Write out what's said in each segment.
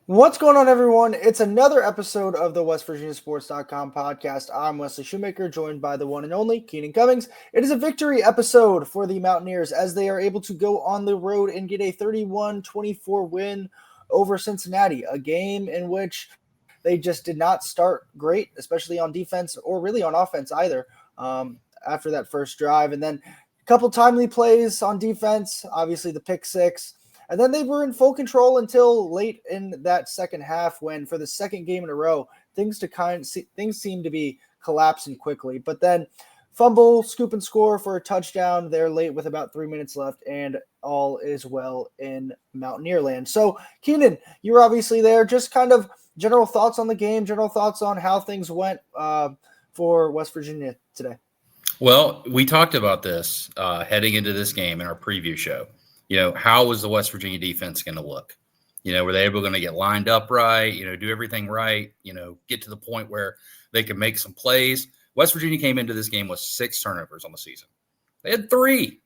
What's going on, everyone? It's another episode of the WVSports.com podcast. I'm Wesley Shoemaker, joined by the one and only Keenan Cummings. It is a victory episode for the Mountaineers as they are able to go on the road and get a 31-24 win over Cincinnati, a game in which they just did not start great, especially on defense or really on offense either, after that first drive. And then a couple timely plays on defense, obviously the pick six. And then they were in full control until late in that second half when, for the second game in a row, things seemed to be collapsing quickly. But then fumble, scoop and score for a touchdown. They're late with about 3 minutes left, and all is well in Mountaineer land. So, Keenan, you were obviously there. Just kind of general thoughts on the game, general thoughts on how things went for West Virginia today. Well, we talked about this heading into this game in our preview show. How was the West Virginia defense going to look? Were they able to get lined up right, do everything right, get to the point where they could make some plays? West Virginia came into this game with 6 turnovers on the season. They had three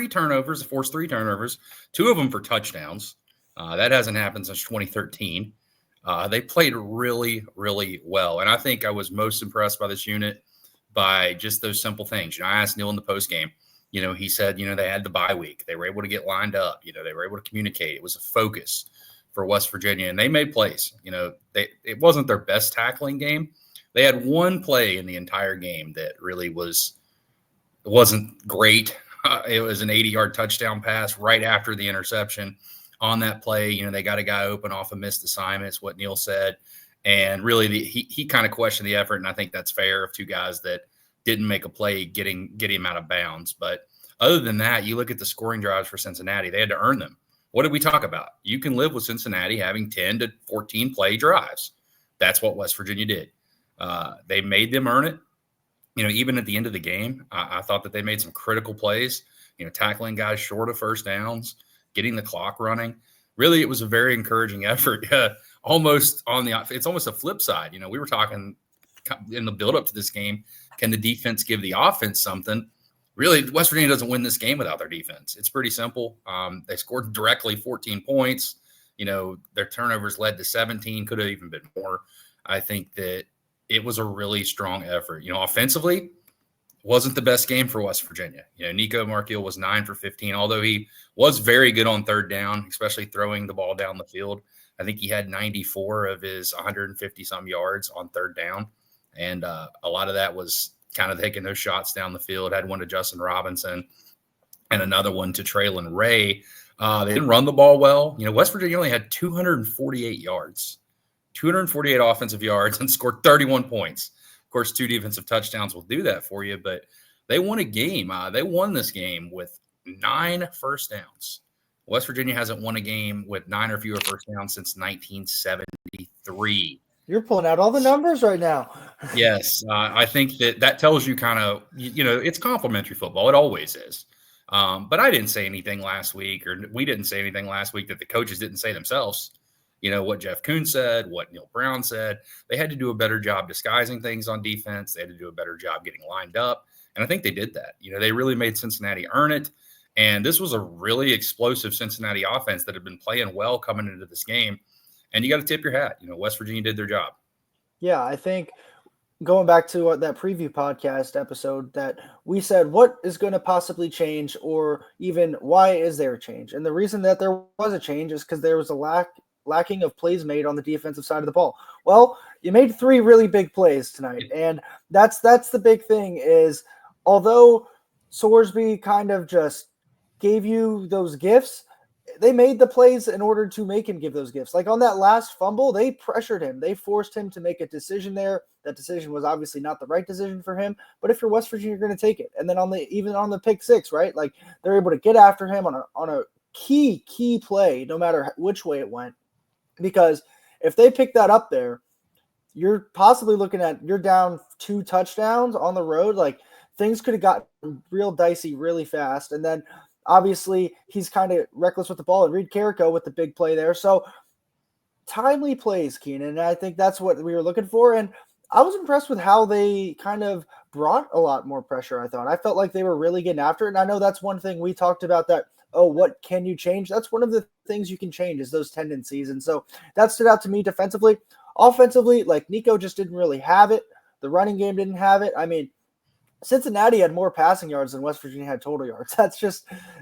turnovers, forced 3 turnovers, 2 of them for touchdowns. That hasn't happened since 2013. They played really, really well. And I think I was most impressed by this unit by just those simple things. I asked Neil in the postgame. He said, they had the bye week. They were able to get lined up. They were able to communicate. It was a focus for West Virginia, and they made plays. It wasn't their best tackling game. They had one play in the entire game that really wasn't great. It was an 80-yard touchdown pass right after the interception. On that play, they got a guy open off a missed assignment, is what Neil said. And really, he kind of questioned the effort, and I think that's fair of 2 guys that didn't make a play getting him out of bounds. But other than that, you look at the scoring drives for Cincinnati, they had to earn them. What did we talk about? You can live with Cincinnati having 10 to 14 play drives. That's what West Virginia did. They made them earn it. Even at the end of the game, I thought that they made some critical plays, tackling guys short of first downs, getting the clock running. Really, it was a very encouraging effort. It's almost a flip side. We were talking in the build-up to this game, can the defense give the offense something? Really, West Virginia doesn't win this game without their defense. It's pretty simple. They scored directly 14 points. Their turnovers led to 17, could have even been more. I think that it was a really strong effort. Offensively, wasn't the best game for West Virginia. Nico Markeel was 9 for 15, although he was very good on third down, especially throwing the ball down the field. I think he had 94 of his 150-some yards on third down. And a lot of that was kind of taking those shots down the field. Had one to Justin Robinson and another one to Traylon Ray. They didn't run the ball well. West Virginia only had 248 yards, 248 offensive yards, and scored 31 points. Of course, 2 defensive touchdowns will do that for you, but they won a game. They won this game with 9 first downs. West Virginia hasn't won a game with 9 or fewer first downs since 1973. You're pulling out all the numbers right now. Yes, I think that tells you kind of, it's complimentary football. It always is. But I didn't say anything last week, or we didn't say anything last week that the coaches didn't say themselves. What Jeff Kuhn said, what Neil Brown said. They had to do a better job disguising things on defense. They had to do a better job getting lined up. And I think they did that. They really made Cincinnati earn it. And this was a really explosive Cincinnati offense that had been playing well coming into this game. And you got to tip your hat. West Virginia did their job. Yeah, I think going back to that preview podcast episode that we said, what is going to possibly change, or even why is there a change? And the reason that there was a change is because there was a lacking of plays made on the defensive side of the ball. Well, you made 3 really big plays tonight. And that's the big thing is, although Sorsby kind of just gave you those gifts, they made the plays in order to make him give those gifts. Like on that last fumble, they pressured him. They forced him to make a decision there. That decision was obviously not the right decision for him, but if you're West Virginia, you're going to take it. And then even on the pick six, right? Like they're able to get after him on a key play, no matter which way it went. Because if they pick that up there, you're possibly looking at, you're down 2 touchdowns on the road. Like things could have gotten real dicey really fast. And then obviously, he's kind of reckless with the ball, and Reed Carrico with the big play there. So, timely plays, Keenan, and I think that's what we were looking for. And I was impressed with how they kind of brought a lot more pressure, I thought. I felt like they were really getting after it, and I know that's one thing we talked about that oh, what can you change? That's one of the things you can change is those tendencies. And so that stood out to me defensively. Offensively, like Nico just didn't really have it. The running game didn't have it. I mean, Cincinnati had more passing yards than West Virginia had total yards.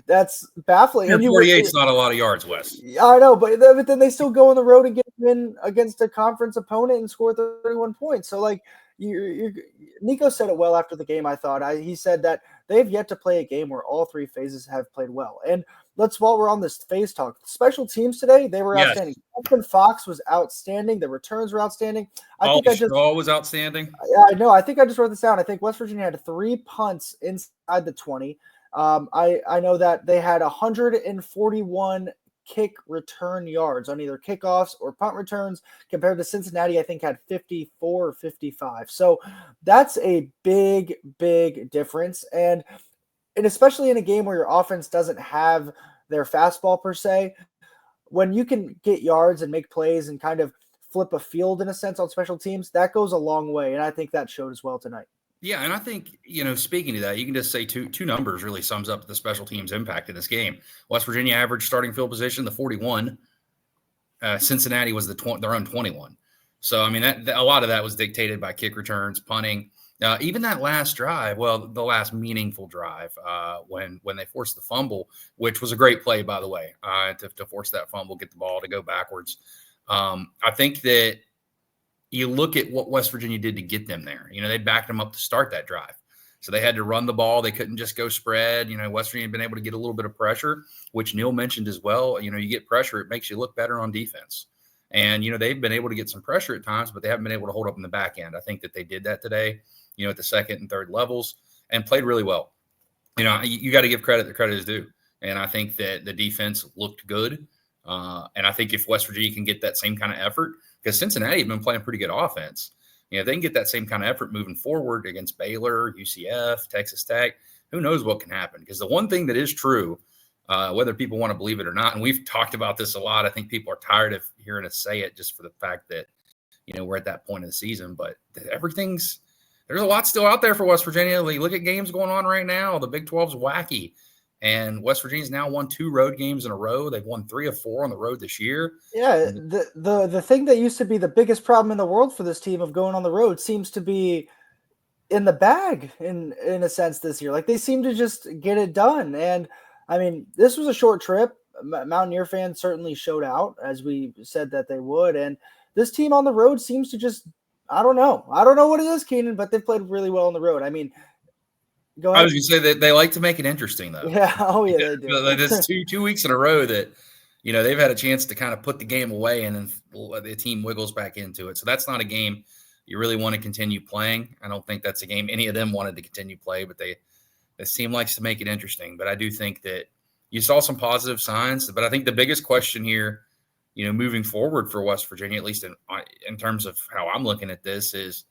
That's baffling. And 48 is not a lot of yards, Wes. I know, but then they still go on the road and get in against a conference opponent and score 31 points. So like Nico said it well after the game. I thought he said that they've yet to play a game where all three phases have played well. And while we're on this phase talk, special teams today, they were outstanding. Justin Fox was outstanding. The returns were outstanding. Shaw was outstanding. I know. I think I just wrote this down. I think West Virginia had 3 punts inside the 20. I know that they had 141 kick return yards on either kickoffs or punt returns compared to Cincinnati, I think had 54 or 55. So that's a big, big difference. And especially in a game where your offense doesn't have their fastball per se, when you can get yards and make plays and kind of flip a field in a sense on special teams, that goes a long way. And I think that showed as well tonight. Yeah, and I think, speaking to that, you can just say two numbers really sums up the special teams impact in this game. West Virginia average starting field position, the 41. Cincinnati was their own 21. So, I mean, a lot of that was dictated by kick returns, punting. Even that last drive, the last meaningful drive, when they forced the fumble, which was a great play, by the way, to force that fumble, get the ball to go backwards. I think that you look at what West Virginia did to get them there. They backed them up to start that drive. So they had to run the ball. They couldn't just go spread. West Virginia had been able to get a little bit of pressure, which Neil mentioned as well. You get pressure, it makes you look better on defense. And, they've been able to get some pressure at times, but they haven't been able to hold up in the back end. I think that they did that today, at the second and third levels and played really well. You got to give credit. The credit is due. And I think that the defense looked good. And I think if West Virginia can get that same kind of effort, because Cincinnati had been playing pretty good offense, if they can get that same kind of effort moving forward against Baylor, UCF, Texas Tech, who knows what can happen? Because the one thing that is true, whether people want to believe it or not, and we've talked about this a lot, I think people are tired of hearing us say it just for the fact that, we're at that point of the season, but there's a lot still out there for West Virginia. Look at games going on right now. The Big 12's wacky. And West Virginia's now won 2 road games in a row. They've won 3 of 4 on the road this year. Yeah, the thing that used to be the biggest problem in the world for this team of going on the road seems to be in the bag in a sense this year. Like they seem to just get it done. And I mean, this was a short trip. Mountaineer fans certainly showed out, as we said that they would. And this team on the road seems to just, I don't know what it is, Keenan, but they've played really well on the road. I mean, go ahead. I was going to say that they like to make it interesting, though. Yeah. Oh, yeah, they do. It's 2 weeks in a row that, they've had a chance to kind of put the game away and then the team wiggles back into it. So that's not a game you really want to continue playing. I don't think that's a game any of them wanted to continue play, but this team likes to make it interesting. But I do think that you saw some positive signs. But I think the biggest question here, moving forward for West Virginia, at least in terms of how I'm looking at this, is,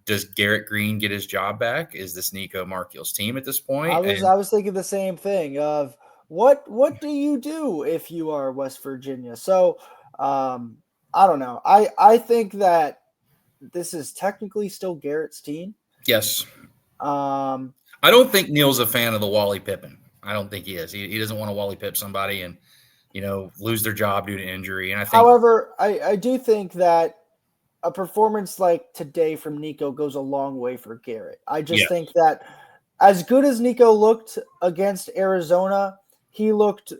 does Garrett Green get his job back? Is this Nico Markell's team at this point? I was thinking the same thing of what do you do if you are West Virginia? So I don't know. I think that this is technically still Garrett's team. Yes. I don't think Neil's a fan of the Wally Pippen. I don't think he is. He doesn't want to Wally Pip somebody and, lose their job due to injury. And I think, however, I do think that a performance like today from Nico goes a long way for Garrett. I just think that as good as Nico looked against Arizona, he looked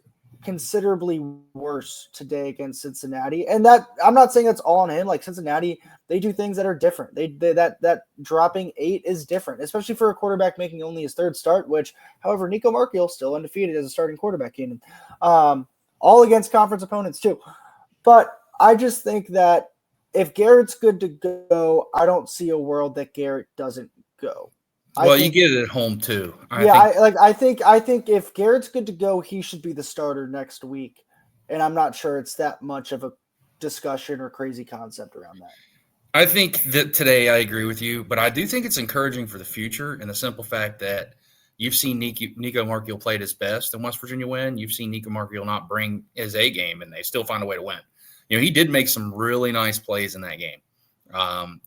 considerably worse today against Cincinnati. And that I'm not saying that's all on him. Like Cincinnati, they do things that are different. That dropping 8 is different, especially for a quarterback making only his 3rd start, which, however, Nico Markell still undefeated as a starting quarterback, Keenan. All against conference opponents too. But I just think that if Garrett's good to go, I don't see a world that Garrett doesn't go. You get it at home too. I think if Garrett's good to go, he should be the starter next week. And I'm not sure it's that much of a discussion or crazy concept around that. I think that today I agree with you, but I do think it's encouraging for the future in the simple fact that you've seen Nico Markell play at his best in West Virginia win. You've seen Nico Markell not bring his A game, and they still find a way to win. He did make some really nice plays in that game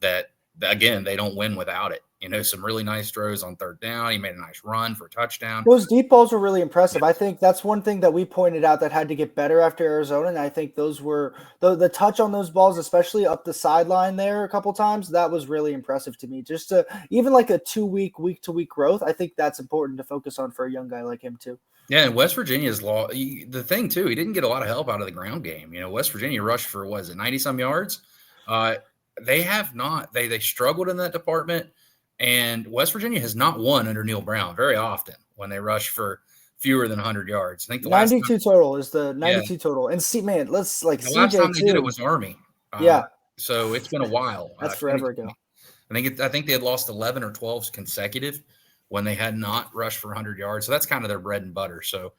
that, again, they don't win without it. some really nice throws on third down. He made a nice run for a touchdown. Those deep balls were really impressive. I think that's one thing that we pointed out that had to get better after Arizona, and I think those were the touch on those balls, especially up the sideline there a couple times. That was really impressive to me. Just to even like a 2-week, week-to-week growth, I think that's important to focus on for a young guy like him too. Yeah, and West Virginia's law. The thing too, he didn't get a lot of help out of the ground game. West Virginia rushed for 90-some yards. They have not. They struggled in that department, and West Virginia has not won under Neil Brown very often when they rush for fewer than 100 yards. I think the 92 total is the 92 Yeah. total. And see, man, let's like the last CJ time they did it too. was Army. Yeah, So it's been a while. that's forever ago. I think they had lost 11 or 12 consecutive when they had not rushed for 100 yards. So that's kind of their bread and butter. So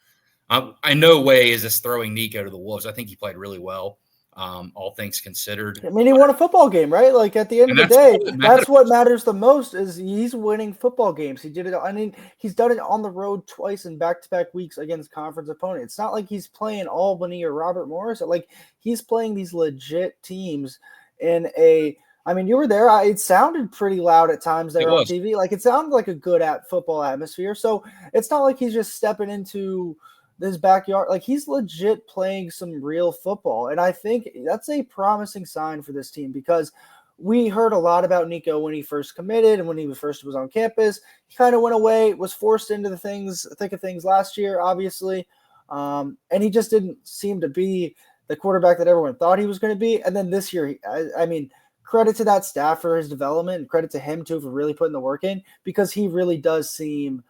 I no way is this throwing Nico to the wolves. I think he played really well, all things considered. I mean, he won a football game, right? Like at the end of the day, that's what matters the most is he's winning football games. He did it. I mean, he's done it on the road twice in back-to-back weeks against conference opponents. It's not like he's playing Albany or Robert Morris. Like he's playing these legit teams in a – I mean, you were there. It sounded pretty loud at times there on TV. Like it sounded like a good football atmosphere. So it's not like he's just stepping into – this backyard, like he's legit playing some real football. And I think that's a promising sign for this team because we heard a lot about Nico when he first committed and when he first was on campus. He kind of went away, was forced into the thick of things last year, obviously. And he just didn't seem to be the quarterback that everyone thought he was going to be. And then this year, I mean, credit to that staff for his development and credit to him too for really putting the work in because he really does seem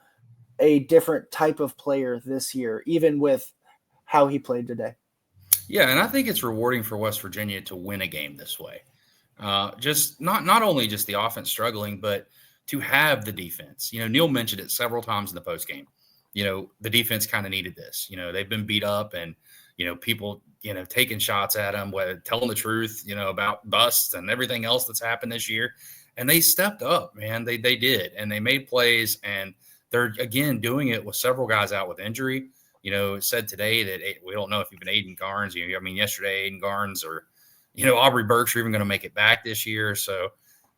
a different type of player this year, even with how he played today. Yeah, and I think it's rewarding for West Virginia to win a game this way. Just not only just the offense struggling, but to have the defense. Neil mentioned it several times in the postgame. The defense kind of needed this. They've been beat up and, people, taking shots at them, telling the truth, about busts and everything else that's happened this year. And they stepped up, man. They did. And they made plays and they're, again, doing it with several guys out with injury. It said today that we don't know if even Aiden Garnes, yesterday Aiden Garnes or, Aubrey Burks are even going to make it back this year. So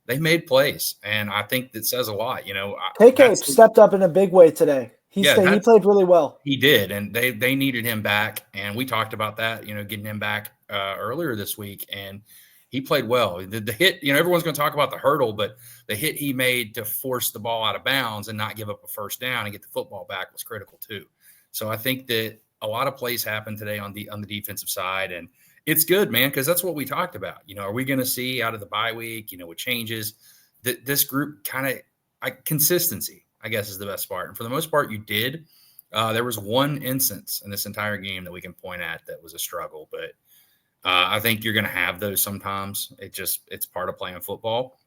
they made plays. And I think that says a lot. KK stepped up in a big way today. He played really well. He did. And they needed him back. And we talked about that, getting him back earlier this week. And he played well. The hit, everyone's going to talk about the hurdle, but the hit he made to force the ball out of bounds and not give up a first down and get the football back was critical too. So I think that a lot of plays happened today on the defensive side, and it's good, man, because that's what we talked about. Are we going to see out of the bye week, with changes, that this group kind of consistency, I guess, is the best part. And for the most part, you did. There was one instance in this entire game that we can point at that was a struggle, but I think you're going to have those sometimes. It's part of playing football.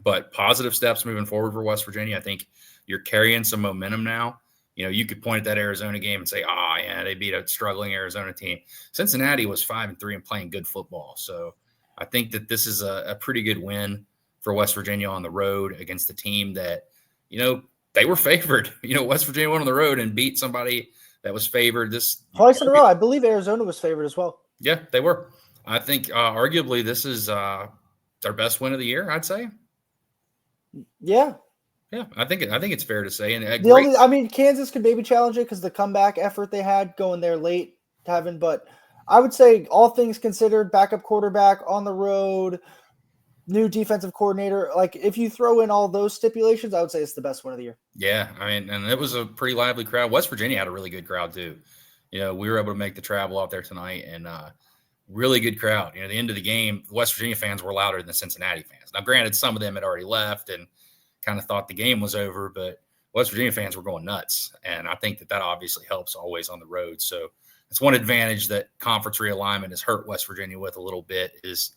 But positive steps moving forward for West Virginia. I think you're carrying some momentum now. You could point at that Arizona game and say, yeah, they beat a struggling Arizona team. Cincinnati was 5-3 and playing good football. So I think that this is a pretty good win for West Virginia on the road against a team that, they were favored. West Virginia went on the road and beat somebody that was favored. Twice in a row. I believe Arizona was favored as well. Yeah, they were. I think arguably this is their best win of the year, I'd say. Yeah. Yeah, I think it's fair to say. And Kansas could maybe challenge it because the comeback effort they had going there late, Tevin. But I would say all things considered, backup quarterback on the road, new defensive coordinator. Like if you throw in all those stipulations, I would say it's the best win of the year. Yeah, and it was a pretty lively crowd. West Virginia had a really good crowd too. We were able to make the travel out there tonight, and really good crowd. At the end of the game, West Virginia fans were louder than the Cincinnati fans. Now, granted, some of them had already left and kind of thought the game was over, but West Virginia fans were going nuts. And I think that obviously helps always on the road. So it's one advantage that conference realignment has hurt West Virginia with a little bit is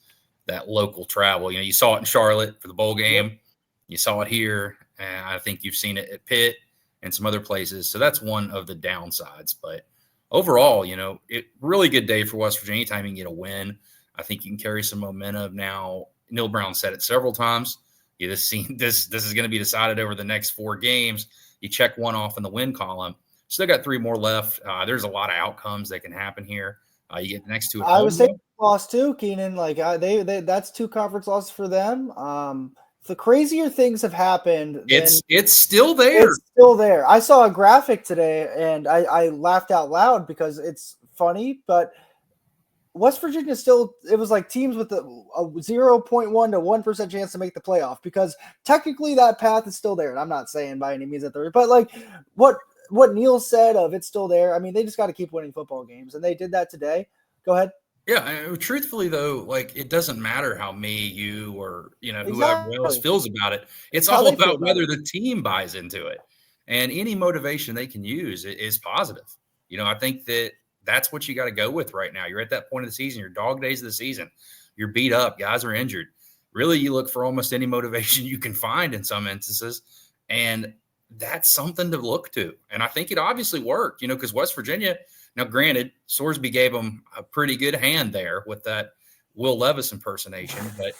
that local travel. You saw it in Charlotte for the bowl game. Yep. You saw it here, and I think you've seen it at Pitt and some other places. So that's one of the downsides. But overall, really good day for West Virginia. Anytime you can get a win, I think you can carry some momentum. Now, Neil Brown said it several times. This is going to be decided over the next 4 games. You check one off in the win column. Still got 3 more left. There's a lot of outcomes that can happen here. You get the next 2. I was saying lost too, Keenan. Like they that's 2 conference losses for them. the crazier things have happened. It's still there. It's still there. I saw a graphic today, and I laughed out loud because it's funny, but West Virginia still, it was like teams with a 0.1 to 1% chance to make the playoff, because technically that path is still there. And I'm not saying by any means that they're, but like what Neil said of it's still there. I mean, they just got to keep winning football games, and they did that today. Go ahead. Yeah, truthfully though, like it doesn't matter how me, you, or whoever Exactly. else feels about it. It's How all they feel about about whether it. the team buys into it, and any motivation they can use is positive. I think that's what you got to go with right now. You're at that point of the season. You're dog days of the season. You're beat up. Guys are injured. Really, you look for almost any motivation you can find in some instances, and that's something to look to. And I think it obviously worked. Because West Virginia. Now, granted, Sorsby gave them a pretty good hand there with that Will Levis impersonation, but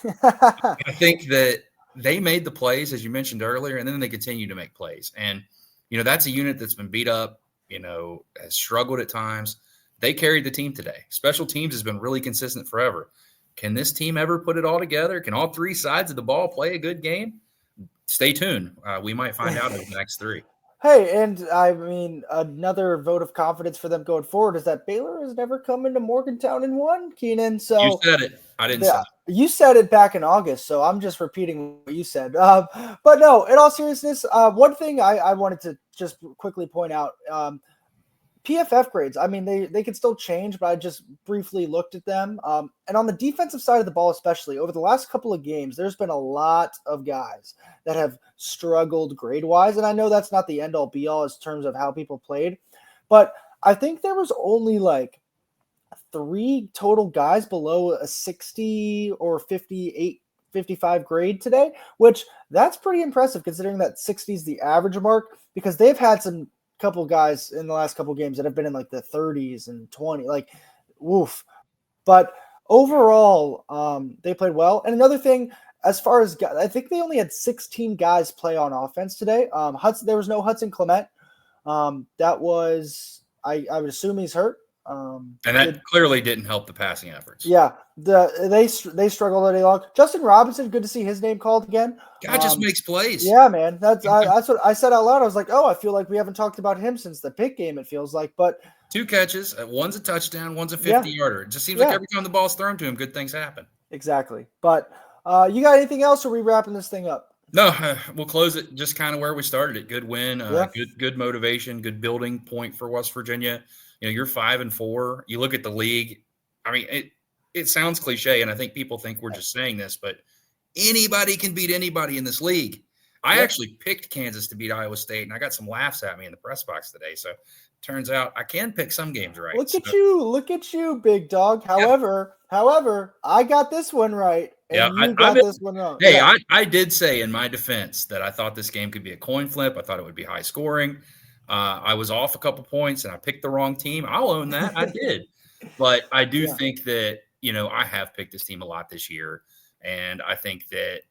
I think that they made the plays, as you mentioned earlier, and then they continue to make plays. And, that's a unit that's been beat up, has struggled at times. They carried the team today. Special teams has been really consistent forever. Can this team ever put it all together? Can all three sides of the ball play a good game? Stay tuned. We might find out in the next three. Hey, and I mean, another vote of confidence for them going forward is that Baylor has never come into Morgantown and won, Keenan. So you said it. I didn't say it. You said it back in August, so I'm just repeating what you said. But no, in all seriousness, one thing I wanted to just quickly point out, PFF grades, I mean, they can still change, but I just briefly looked at them. And on the defensive side of the ball, especially over the last couple of games, there's been a lot of guys that have struggled grade-wise. And I know that's not the end-all be-all in terms of how people played, but I think there was only like 3 total guys below a 60 or 58, 55 grade today, which that's pretty impressive considering that 60 is the average mark, because they've had some couple guys in the last couple games that have been in like the 30s and 20, like woof. But overall, they played well. And another thing, as far as guys, I think they only had 16 guys play on offense today. There was no Hudson Clement. That was, I would assume he's hurt. And that clearly didn't help the passing efforts. Yeah, they struggled all day long. Justin Robinson, good to see his name called again. Guy just makes plays. Yeah, man. That's what I said out loud. I was like, oh, I feel like we haven't talked about him since the Pitt game, it feels like. But 2 catches, one's a touchdown, one's a 50-yarder. It just seems like every time the ball's thrown to him, good things happen. Exactly. But you got anything else, or are we wrapping this thing up? No, we'll close it just kind of where we started it. Good win, good motivation, good building point for West Virginia. You're 5-4. You look at the league. I mean, it sounds cliche, and I think people think we're just saying this, but anybody can beat anybody in this league. I actually picked Kansas to beat Iowa State, and I got some laughs at me in the press box today. So turns out I can pick some games right. Look at you, big dog. However, I got this one right, and you got this one wrong. Hey, I did say in my defense that I thought this game could be a coin flip. I thought it would be high scoring. I was off a couple points, and I picked the wrong team. I'll own that. I did. But I do think that, I have picked this team a lot this year. And I think that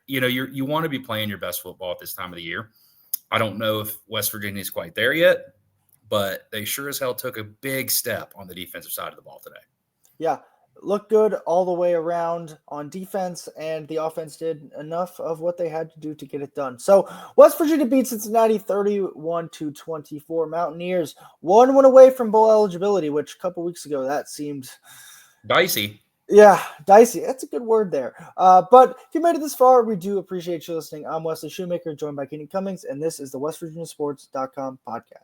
you want to be playing your best football at this time of the year. I don't know if West Virginia is quite there yet, but they sure as hell took a big step on the defensive side of the ball today. Yeah. Looked good all the way around on defense, and the offense did enough of what they had to do to get it done. So West Virginia beat Cincinnati 31-24. Mountaineers 1 win away from bowl eligibility, which a couple weeks ago that seemed dicey. Yeah, dicey. That's a good word there. But if you made it this far, we do appreciate you listening. I'm Wesley Shoemaker, joined by Keenan Cummings, and this is the WVSports.com podcast.